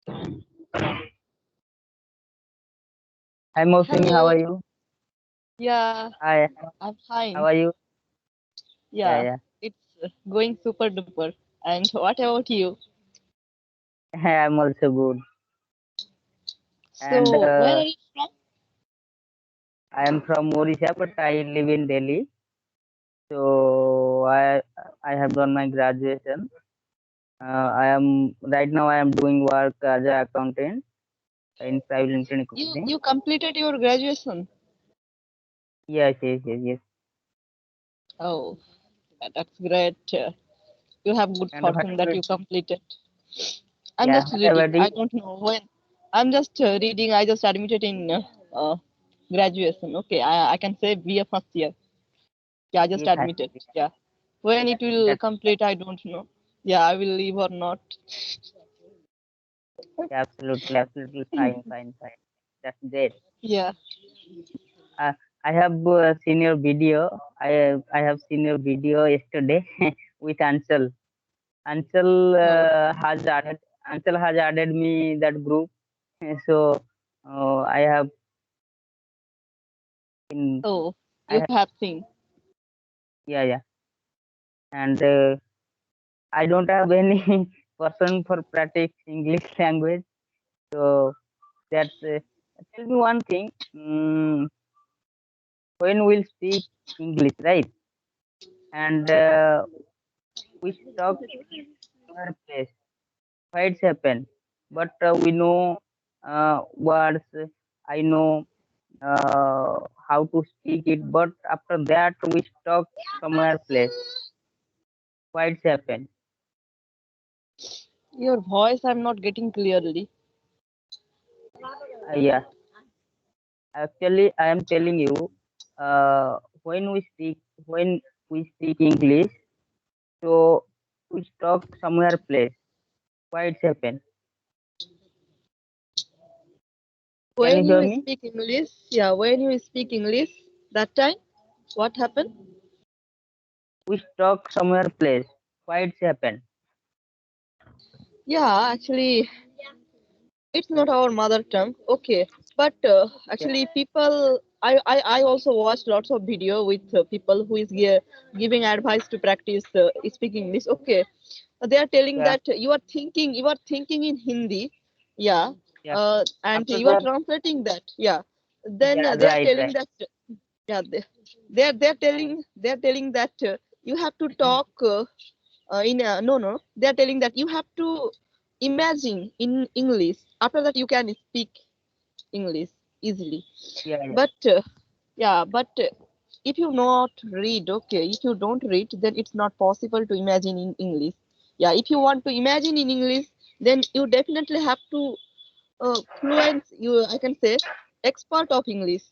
Hi Mosini, how Hello. are you? Yeah, Hi, I'm how fine. are you? Yeah, Yeah, yeah. it's going super duper. And what about you? I'm also good. And So, where are you from? I am from Odisha, but I live in Delhi. So I have done my graduation. I am right now. I am doing work as an accountant in private limited You company. you completed your graduation. Yes, yes, yes, yes. Oh, that's great. You have good And what fortune that about you completed. I'm yeah? just What reading. about I you? don't know when. I'm just reading. I just admitted in graduation. Okay, I can say BA first year. Yeah, I just Yes, admitted. Yeah. When it will that's complete, I don't know. Yeah, I will leave or not. absolutely, absolutely fine, fine, fine. That's great. Yeah. Uh, I have seen your video. I have seen your video yesterday with Ansel. Ansel Oh, has added me that group. So I have in oh, I you have have seen. yeah, yeah, and I don't have any person for practice English language. So that's tell me one thing. When we'll speak English, right? And we talk our place. Why it's happened? But we know words. I know how to speak it, but after that we stuck somewhere place. Why it's happened? Your voice I'm not getting clearly. Yeah, actually, I am telling you, when we speak English, so we stuck somewhere place. Why it's happened? Can you When hear you me? speak English, yeah, when you speak English, that time, what happened? We stuck somewhere place. Why it's happened? Yeah, actually, it's not our mother tongue. Okay, but Yeah, actually, people, I also watched lots of video with people who is giving advice to practice speaking English. Okay, they are telling yeah, that you are thinking in Hindi, yeah, yeah. and After you are that, translating that, yeah. Then yeah, they are right, telling right. that, yeah, they are telling that you have to talk in no no. They are telling that you have to imagine in English. After that, you can speak English easily. Yeah, yeah, But yeah, but if you not read, okay, if you don't read, then it's not possible to imagine in English. Yeah, if you want to imagine in English, then you definitely have to fluent. You I can say expert of English.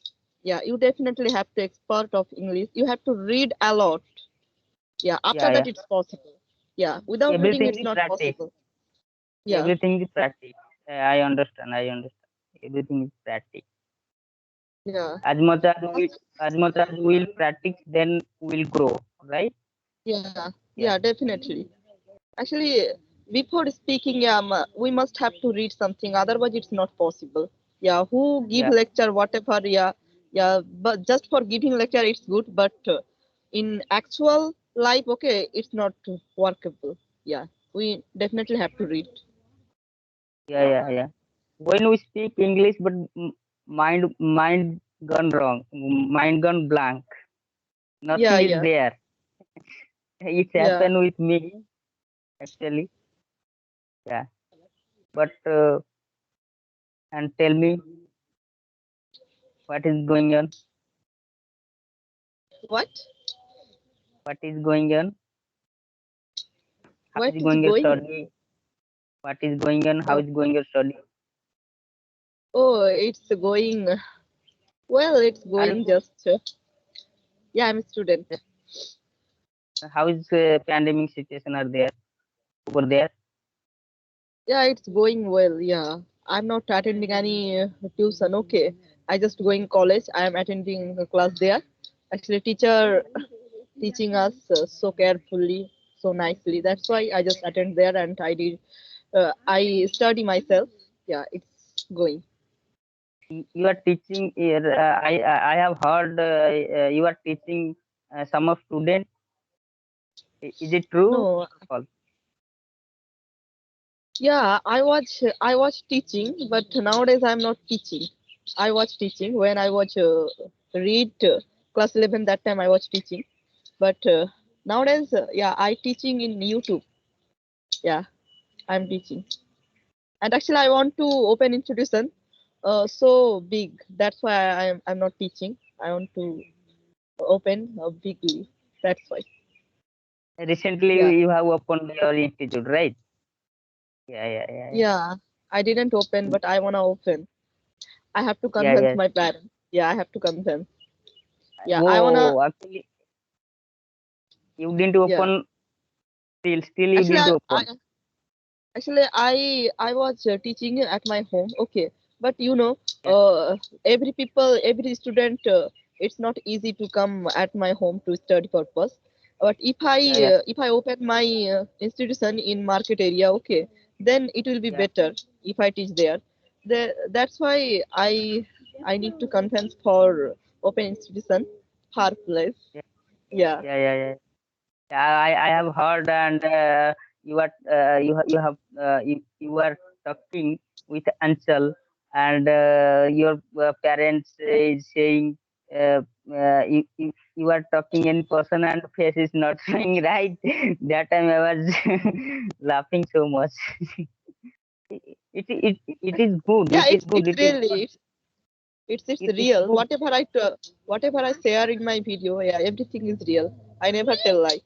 Yeah, you definitely have to expert of English. You have to read a lot. Yeah, after yeah, that yeah. it's possible. Yeah, without reading Everything it's is not practice. possible. Yeah, Everything is practice. I understand. I understand. Everything is practice. yeah, As much as we'll practice, then we'll grow. Right? yeah, Yeah, yeah, definitely. Actually, before speaking, yeah, we must have to read something. Otherwise, it's not possible. Yeah, who give yeah, lecture, whatever. Yeah, yeah. But just for giving lecture, it's good. But in actual life, okay, it's not workable. Yeah, we definitely have to read. yeah, yeah, yeah. When we speak English, but mind gone wrong, mind gone blank. Yeah, Nothing is yeah, there. It's yeah. happened with me actually. Yeah, but and tell me what is going on? What? What is going on? How What is is going your going? study? What is going on? How Oh, is going your study? oh, it's going. Well, it's Are you going good? just. Yeah, I'm a student. How is pandemic situation are there over there? Yeah, it's going well. Yeah, I'm not attending any tuition. Okay, I just going college. I am attending a class there. Actually, teacher teaching us so carefully, so nicely. That's why I just attend there and I did. I study myself. yeah, it's going. You are teaching here. I have heard you are teaching some of students. Is it true No, or false? yeah, I was teaching, but nowadays I'm not teaching. I was teaching when I was read class 11. That time I was teaching, but nowadays, yeah, I teaching in YouTube. Yeah, I'm teaching, and actually I want to open institution, so big. That's why I'm not teaching. I want to open bigly. That's why. Yeah, Recently, you have opened your institute, right? Yeah. yeah. I didn't open, but I wanna open. I have to Yeah, convince yeah. my parents. Yeah, I have to convince. Yeah, I wanna. Whoa, actually, you didn't Yeah, open. Still, you actually, didn't I open. actually I was teaching at my home. Okay, but Yeah, every people, every student, it's not easy to come at my home to study purpose. But yeah. if I open my institution in market area, okay, then it will be Yeah, better if I teach there. That's why I need to convince for open institution, far place. yeah, Yeah. yeah. Yeah, I have heard, and you are talking with Anchal, and your parents is saying you are talking in person and face is not showing right. That time I was laughing so much. It is good. Yeah, It is good. it's It is really good. it's It's real. good. Whatever I share in my video, yeah, everything is real. I never tell lie.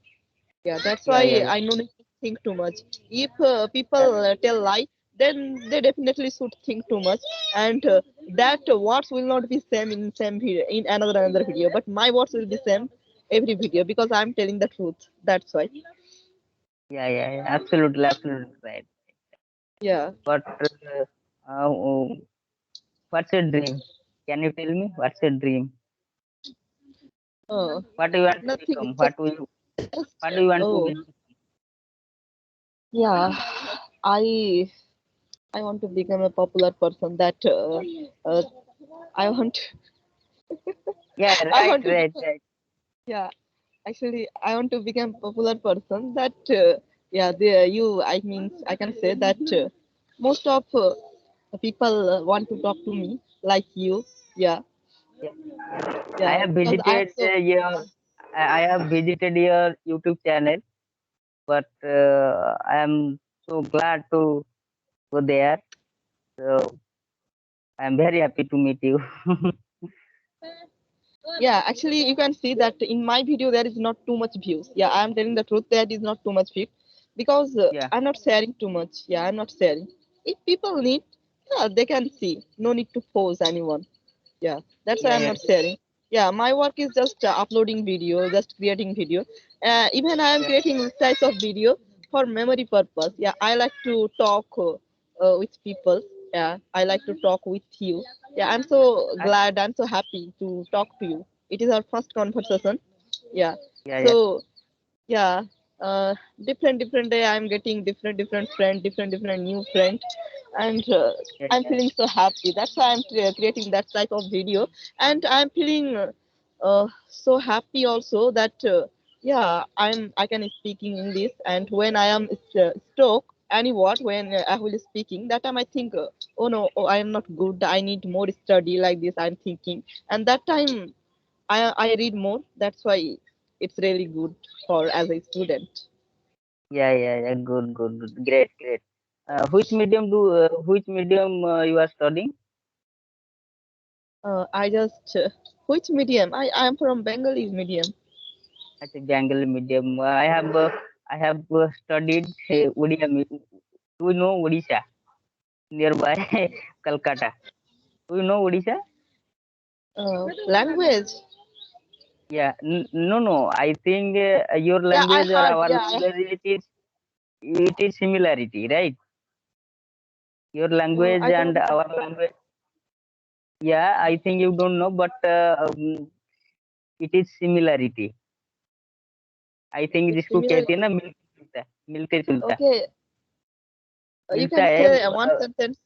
Yeah, that's why Yeah. I no need to think too much. If Yeah, people tell lie, then they definitely should think too much, and that words will not be same in same video in another video. But my words will be same every video because I'm telling the truth. That's why. yeah. Absolutely right. Yeah. But what's your dream? Can you tell me what's your dream? Uh, What do you want to Nothing. become? Just What do you want to oh be? yeah. I I want to become a popular person. Uh, I want Yeah, I want to become right. yeah. Actually, I want to become popular person. That yeah, I mean I can say that most of the people want to talk to me like you. Yeah, Yeah. I yeah. have Because I am visited so I have visited your YouTube channel, but I am so glad to go there. So I am very happy to meet you. yeah. Actually, you can see that in my video there is not too much views. Yeah, I am telling the truth. There is not too much views because Yeah, I'm not sharing too much. Yeah, I'm not sharing. If people need, yeah, they can see. No need to force anyone. Yeah, that's why I'm yeah. not sharing. Yeah, my work is just uploading video, just creating video. Even I am Yeah. creating this types of video for memory purpose. Yeah, I like to talk with people. Yeah, I like to talk with you. Yeah, I'm so I, glad, I'm so happy to talk to you. It is our first conversation. Yeah, yeah. so yeah, uh, different day I'm getting different friend, different new friend, and I'm Yeah. feeling so happy. That's why I'm creating that type of video, and I'm feeling so happy also that yeah, I can speaking English, and when I am stuck any word when I will speaking, that time I think oh no, oh, I am not good, I need more study like this I'm thinking, and that time I read more. That's why it's really good for as a student. Yeah. Good. Great. Which medium you are studying? I just which medium? I am from Bengali medium. At a Bengali medium. I have studied Odia. Do you know Odisha? Nearby Calcutta. Do you know Odisha? Language. Yeah. No. I think your Yeah, I language or heard. our Yeah, language it is similarity, right? Your language I and don't know. our language. Yeah, I think you don't know, but it is similarity. I think It's जिसको similar. कहते हैं ना मिलते जुलता Okay, you मिलता can है say one sentence.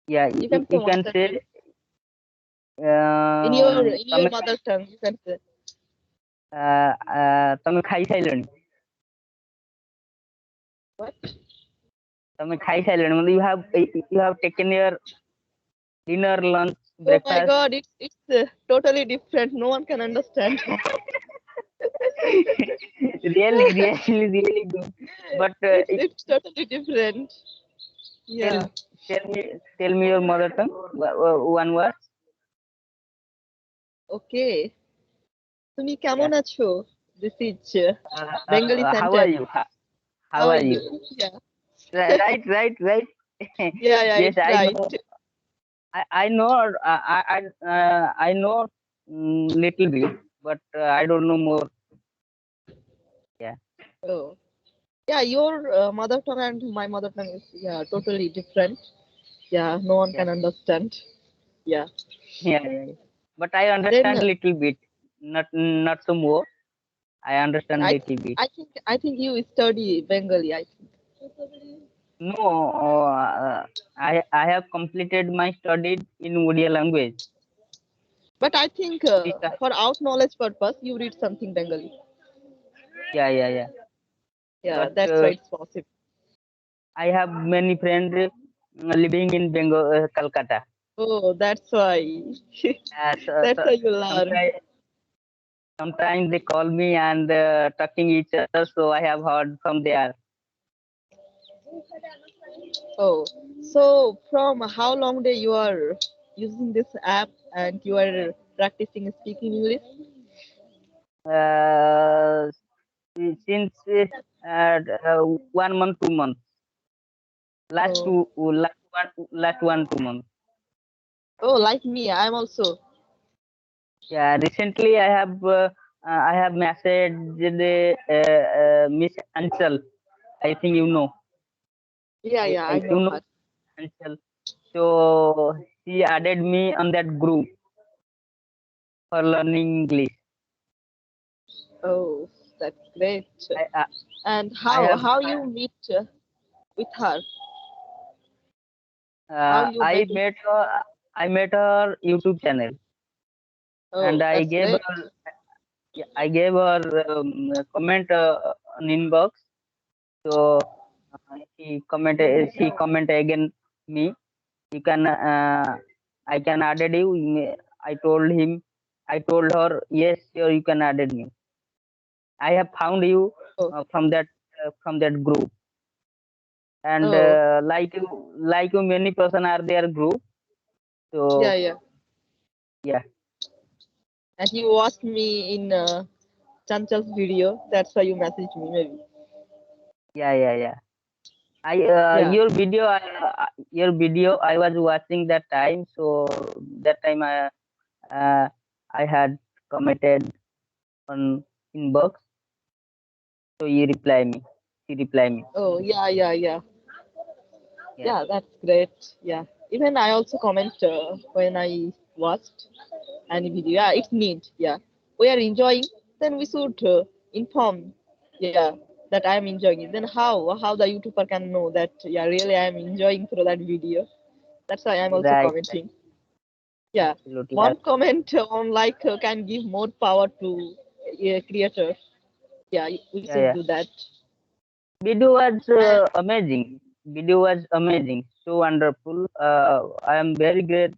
Yeah, You can say you one can say sentence in your ତମେ mother tongue. You can say. ତମେ ଖାଇସାରିଲଣି? What? ତମେ ଖାଇସାରିଲଣି ମାନେ you have taken your dinner, lunch, Oh my breakfast. God, it's totally different. No one can understand. Really good. But It's totally different. tell Yeah. tell me your mother tongue. One word. Okay. তুমি কেমন Yeah. আছো? This is Bengali How are sentence. you? How How are are you? you? Yeah. Right. Yeah, Yes, it's I right. know. I know. I know little bit, but I don't know more. Yeah. Oh. Yeah, your mother tongue and my mother tongue is totally different. Yeah, no one Yeah. can understand. Yeah. Yeah. But I Then understand little bit, not so more. I understand I little bit. I think you study Bengali, I think. No, I have completed my studies in Odia language. But I think This for out knowledge purpose, you read something Bengali. yeah. Yeah, But that's why it's possible. I have many friends living in Bengal, Calcutta. Oh, that's why. That's why you learn. Sometimes they call me and talking each other, so I have heard from there. Oh, so from how long day you are using this app and you are practicing speaking English? Uh, since 1 month, 2 months, Oh, last 1 2 months. oh, like me, I'm also. Yeah, recently I have messaged the Miss Anchal. I think you know. Yeah, I You know know her. Anchal. So she added me on that group for learning English. Oh, that's great. I I, And I have how you meet with her? How you I met? met her. I met her YouTube channel, and Oh, that's great. I gave her comment on inbox. So she commented again me. You can I can added you. I told him. I told her yes, sure you can added me. I have found you Oh, from that group, and oh, like you, many person are there group. So yeah. yeah, And you watched me in Chanchal's video. That's why you messaged me, maybe. yeah. I Yeah. your video I was watching that time. So that time uh, I had commented on inbox. So you reply me. She reply me. Oh, yeah. Yeah, Yeah, that's great. Yeah. Even I also comment when I watched any video. Yeah, it's neat. Yeah. We are enjoying, then we should inform, yeah, that I am enjoying it. Then how the YouTuber can know that, yeah, really I am enjoying through that video. That's why I'm also right. commenting. Yeah. Absolutely. One comment on like can give more power to creators. Yeah, we should Yeah. do that. Video was And amazing. Video was amazing. So wonderful. I am very great.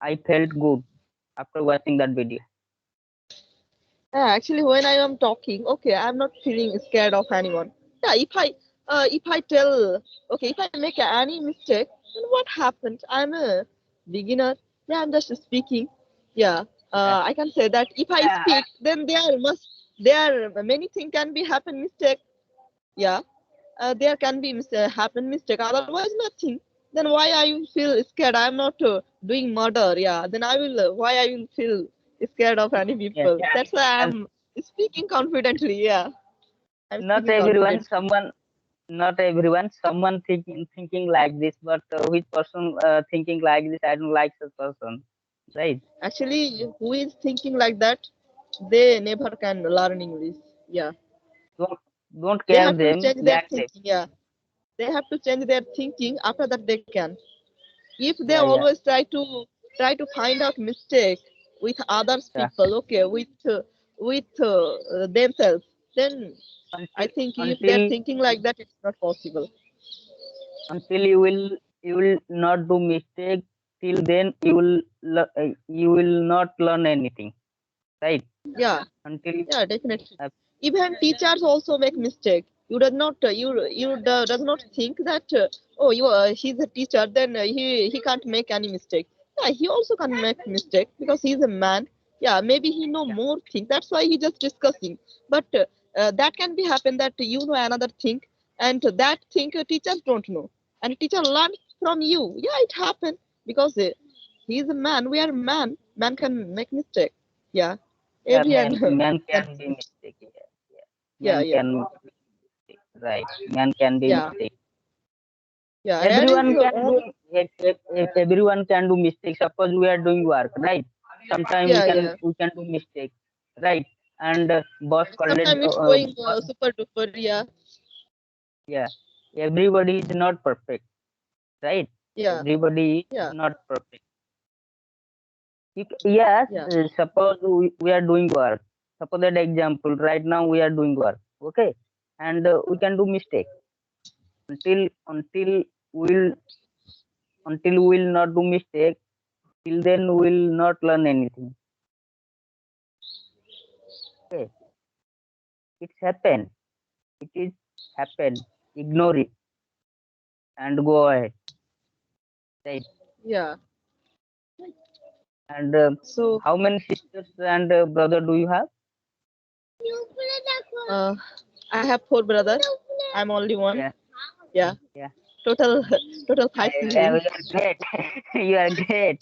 I felt good after watching that video. actually, when I am talking, okay, I'm not feeling scared of anyone. Yeah, if I tell, okay, if I make any mistake, then what happened? I'm a beginner. Yeah, I'm just speaking. Yeah, Yeah. I can say that if I Yeah. speak, then there many things can be happen mistake. Yeah, there can be happen mistake. Otherwise, nothing. Then why I will feel scared? I'm not doing murder. Yeah, then I will. Why I will feel scared of any Yes. people? That's why And I'm speaking confidently. Yeah, I'm not speaking everyone, confidently. someone thinking like this, but which person thinking like this? I don't like such person. Right? Actually, who is thinking like that? They never can learn English. Yeah, Don't don't they care have to them. change their Let them. thinking. Yeah, they have to change their thinking. After that, they can. If they Yeah, yeah, always try to find out mistake with others yeah. people, okay, with themselves, then I Until think if they're until thinking like that, it's not possible. until you will not do mistake, till then you will not learn anything, right? Yeah, Until yeah, definitely. uh, Even teachers also make mistake. You does not does not think that oh, he's a teacher, then he can't make any mistake. Yeah, he also can make mistake because he's a man. Yeah, maybe he know yeah, more thing. That's why he just discussing. But that can be happen that you know another thing, and that thing teachers don't know, and teacher learn from you. Yeah, it happen because he's a man. We are man. Man can make mistake. Yeah, yeah, everyone man can can. be mistaken. Yeah, yeah. Yeah, Man yeah, can make mistake, right? Man can be yeah, mistake. yeah. And if Everyone you can do. want, If everyone can do mistakes, suppose we are doing work, right? Sometimes we yeah, can yeah. we can do mistake, right? And boss called it. Sometimes it's going super duper. Yeah, Yeah, everybody is not perfect, right? yeah, Everybody is yeah, not perfect. Yes, yeah, suppose we are doing work. Suppose that example, right now we are doing work, okay? And we can do mistake until we'll we'll not do mistake. Till then we'll not learn anything. Okay, it's happened. It is happened. Ignore it and go ahead, right? yeah. And So, how many sisters and brother do you have? uh, I have four brothers. I'm only one. Yeah, Yeah, yeah. total total five Yeah, siblings, you are great. You are great.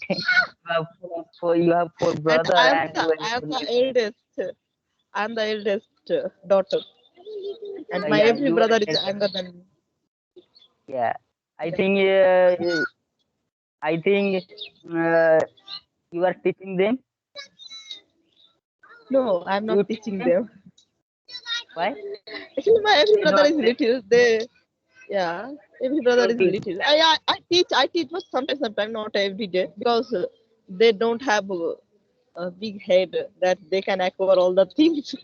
You have four and brother and you are I am the only eldest. I'm the eldest daughter, and my yeah, every you are brother is elder. younger than me. Yeah, I Yeah. think I think uh, you are teaching them. No, I'm You not teach teaching them. them. Why? Actually, my every They brother don't. is little. They Yeah, every They brother don't is teach. little. I teach, but sometimes not every day because they don't have a big head that they can acquire all the things.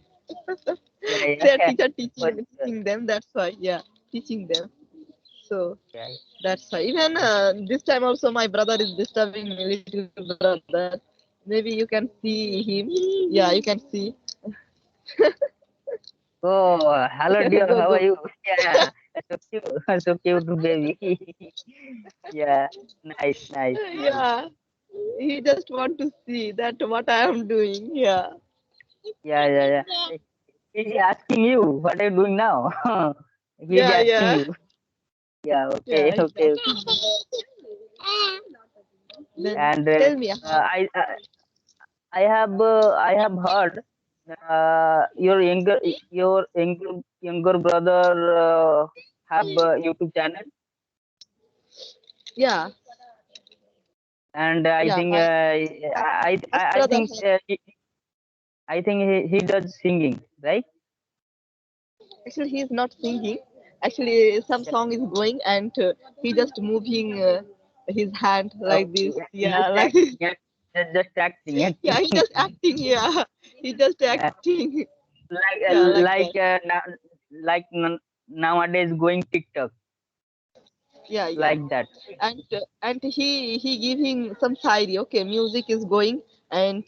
Yeah, Their yeah. teacher But teaching them. That's why, yeah, teaching them. So yeah, that's why. Even this time also, my brother is disturbing my little brother. Maybe you can see him. Yeah, you can see. oh, hello dear. Go How are go. you? Yeah, so cute, so cute, baby. Yeah, nice, nice, nice. Yeah, he just want to see that what I am doing. Yeah. Yeah, yeah, yeah. He's asking you, what are you doing now? He's Yeah, asking yeah, you. Yeah, okay, yeah. He's okay. asking me. Then And tell me I have heard your younger brother have a YouTube channel, yeah, and I yeah. think My I brother think has I think he does singing, right? actually he's not singing. Actually, some Yeah. song is going and he just moving his hand like this. Okay. Yeah, Just like acting, this. just acting, Yeah, acting. he just acting. Yeah, he just Yeah. acting. Like Yeah, like that. now, like nowadays going TikTok Yeah, yeah. like that. And he giving some side. Okay, music is going and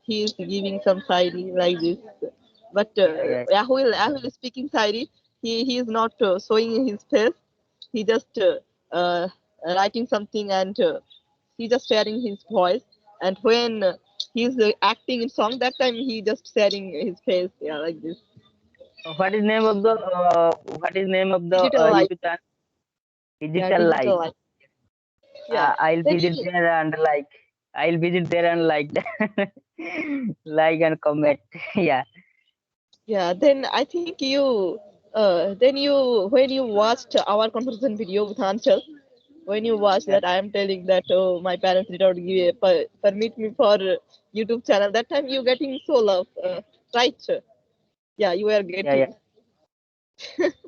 he is giving some side like this. But Yeah, yeah, Rahul is speaking side. He is not showing his face. He just writing something and he just sharing his voice. And when he's acting in song, that time he just sharing his face. Yeah, like this. what is name of the Digital life. YouTube channel? Yeah, Digital Life. digital life. Yeah. I'll Then visit there and like. I'll visit there and like that. Like and comment. Yeah. yeah, then I think when you watched our conversation video with Anshul, when you watched Yeah. that, I am telling that, oh, my parents did not permit me for YouTube channel. That time you getting so love, right? Yeah, you were Yeah. Yeah. getting.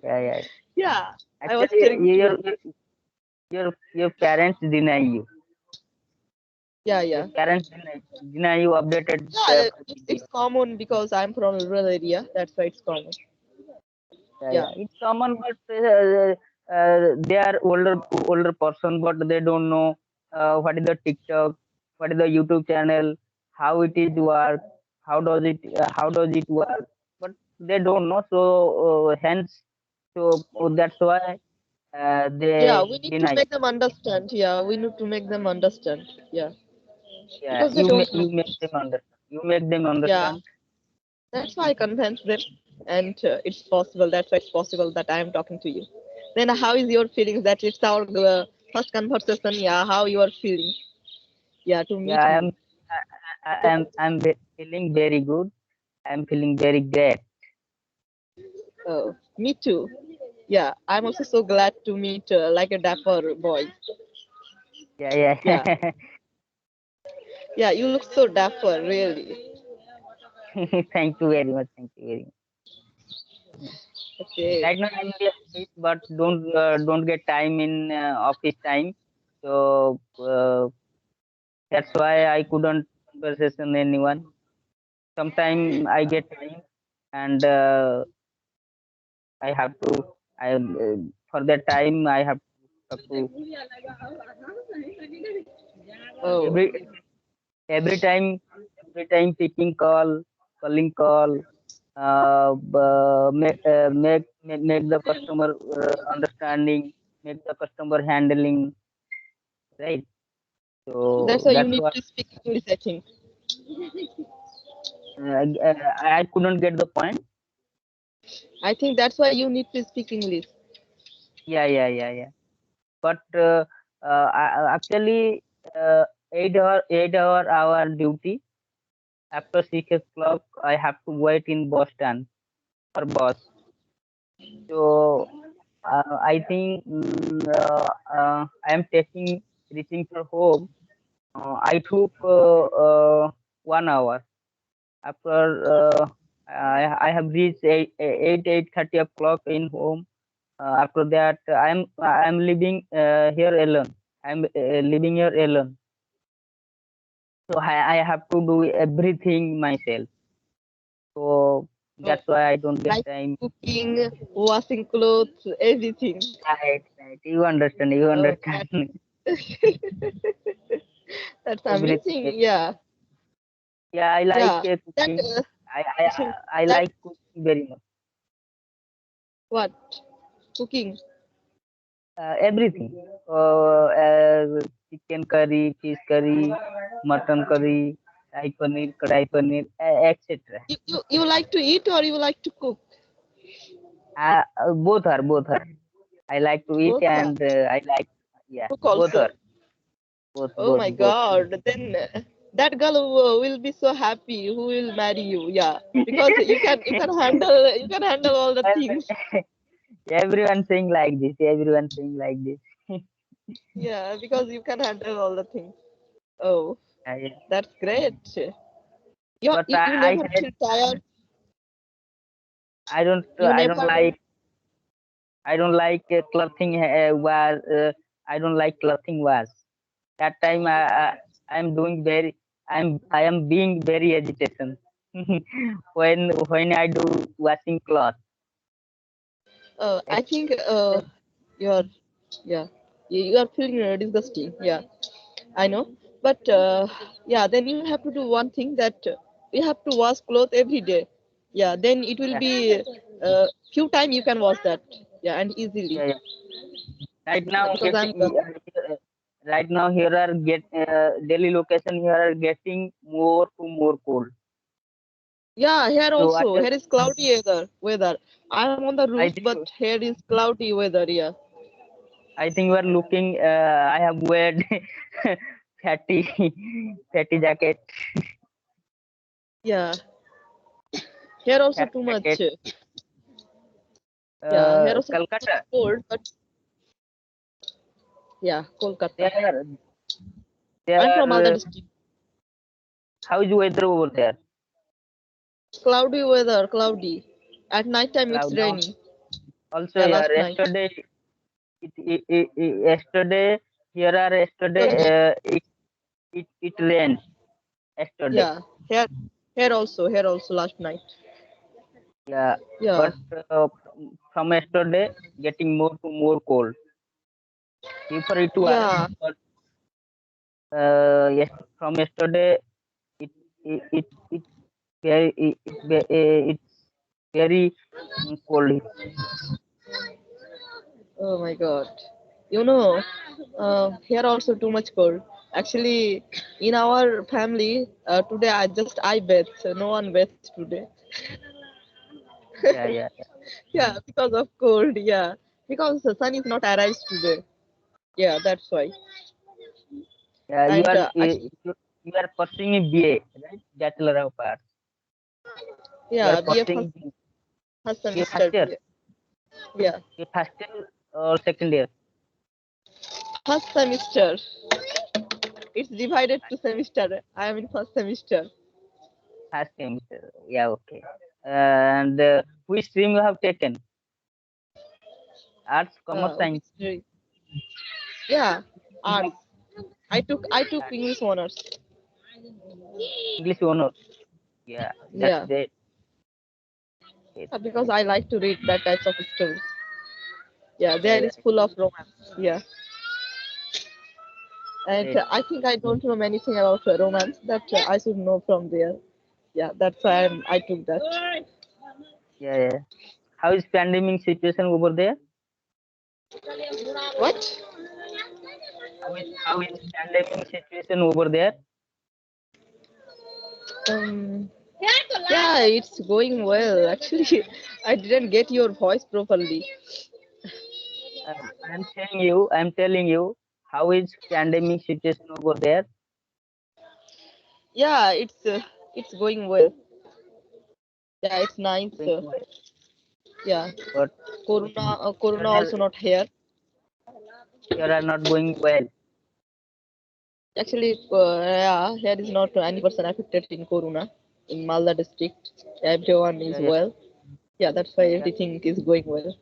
Yeah. Yeah. Yeah, I was Actually, telling to you. your parents deny you. Yeah, Your yeah. parents deny you updated Yeah, it's video. common because I'm from a rural area. That's why it's common. Yeah, Yeah. yeah. It's common, but they are older person, but they don't know what is the TikTok, what is the YouTube channel, how it is work, how does it work. But they don't know, so hence, so that's why Yeah, they we need to deny. make them understand. Yeah, we need to make them understand. Yeah, Yeah, because they don't know. you make them understand. You make them Yeah, understand. that's why I convince them, and it's possible. That's why it's possible that I am talking to you. Then, how is your feelings? That it's our first conversation. Yeah, how you are feeling? Yeah, to Yeah, meet me. feeling very good. I'm feeling very great. Oh, me too. Yeah, I'm also so glad to meet like a dapper boy. Yeah, Yeah, yeah. yeah, you look so dapper, really. Thank you very much. Thank you very much. Okay. Right now I'm in the office, but don't get time in office time. So that's why I couldn't conversation anyone. Sometime I get time, and I have to. I for that time I have to talk to Oh, every every time picking call, calling call, make the customer understanding, make the customer handling, right? that's So why you that's need why to speak English, I think. I couldn't get the point. I think that's why you need to speak English. Yeah. But actually, 8 hour duty. After 6 o'clock, I have to wait in bus stand for bus. So I think I am taking reaching for home. I took 1 hour. After I have reached 8:30 o'clock in home. After that, I'm living here alone. I'm living here alone. So I have to do everything myself. So Oh, that's why I don't get like time. cooking, washing clothes, everything. Right. You understand. You Oh, understand. that's Everything. amazing. Yeah, Yeah, I like yeah. That cooking. I, I I that like cooking very much. what cooking? Everything. Chicken curry, fish curry, mutton curry, kadai paneer, etc. You like to eat or you like to cook? Both are. I like to eat, Both are. and I like, yeah, Cook both also. are, both Oh both my both. God. Then that girl will be so happy who will marry you. Yeah, because you can handle all the things. Everyone saying like this. Everyone saying like this. Yeah, because you can handle all the things. Oh, Yeah. that's great. But You I never had feel tired. You I don't never. like clothing was I don't like clothing was that time I'm doing very I am being very agitation when I do washing cloth. I think you're yeah you are feeling disgusting. Yeah, I know. But yeah, then you have to do one thing that you have to wash clothes every day. Yeah, then it will Yeah, be few time you can wash that. Yeah, and easily. yeah. Right Yeah, now, because I'm girl. right now here are get daily location here are getting more to more cold. Yeah, here So also. Here is cloudy weather. I'm on the roof, I but think here is cloudy weather. Yeah. you are looking. I have wear fatty fatty jacket, Yeah. Here also fat too much. jacket. Yeah, here also too much Calcutta. cold, but yeah, Kolkata. There I'm from Malda there. district. How is weather over there? Cloudy weather, cloudy. At night time it's Cloud now. raining. Also, Yeah, yeah, last night. yesterday here are yesterday it rained yesterday. Yeah, here also last night. Yeah, Yeah, but from yesterday getting more to more cold. Before it was, yeah. but yes, from yesterday it it very it's very cold. Oh my God. You know, here also too much cold. Actually, in our family, today I bathed. So no one bathed today. Yeah, yeah, Yeah, because of cold. Yeah, because the sun is not arrived today. Yeah, that's why. yeah. You And are actually, you are pursuing BA, right? Bachelor of Arts. You are yeah, BA pursuing first BA first semester. year, Yeah, BA first year or second year. first semester. It's divided to semester. I am in first semester. First semester. Yeah, okay. And which stream you have taken? Arts, commerce, science, Which stream? Yeah, arts. I took English honors. English honor. Yeah, that's Yeah, great. Great, because great. I like to read that types of stories. Yeah, Yeah, there yeah, is full of romance. Yeah, and great. I think I don't know anything about romance that I should know from there. Yeah, that's why I took that. Yeah, yeah. How is pandemic situation over there? What? How is pandemic situation over there? Um, yeah, it's going well. Actually, I didn't get your voice properly. I'm telling you, how is pandemic situation over there? Yeah, it's going well. Yeah, it's nice. Going well. Yeah, But Corona here are also not here. here are not going well. Actually, yeah, here is not any person affected in Corona in Malda district. Everyone Yeah, is yeah, well. Yeah, that's why yeah, everything is going well.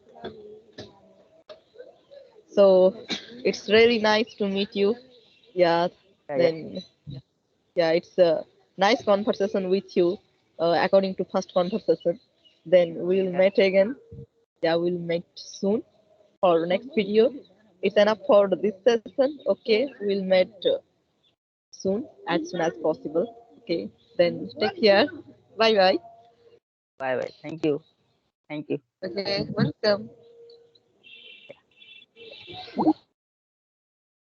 So it's really nice to meet you. Yeah, yeah, yeah, then yeah, it's a nice conversation with you. According to first conversation, then we'll yeah, meet again. Yeah, we'll meet soon for next video. It's enough for this session. Okay, we'll meet soon as soon as possible. Okay, then take care. Bye bye. bye bye. Thank you. Thank you. Okay, welcome.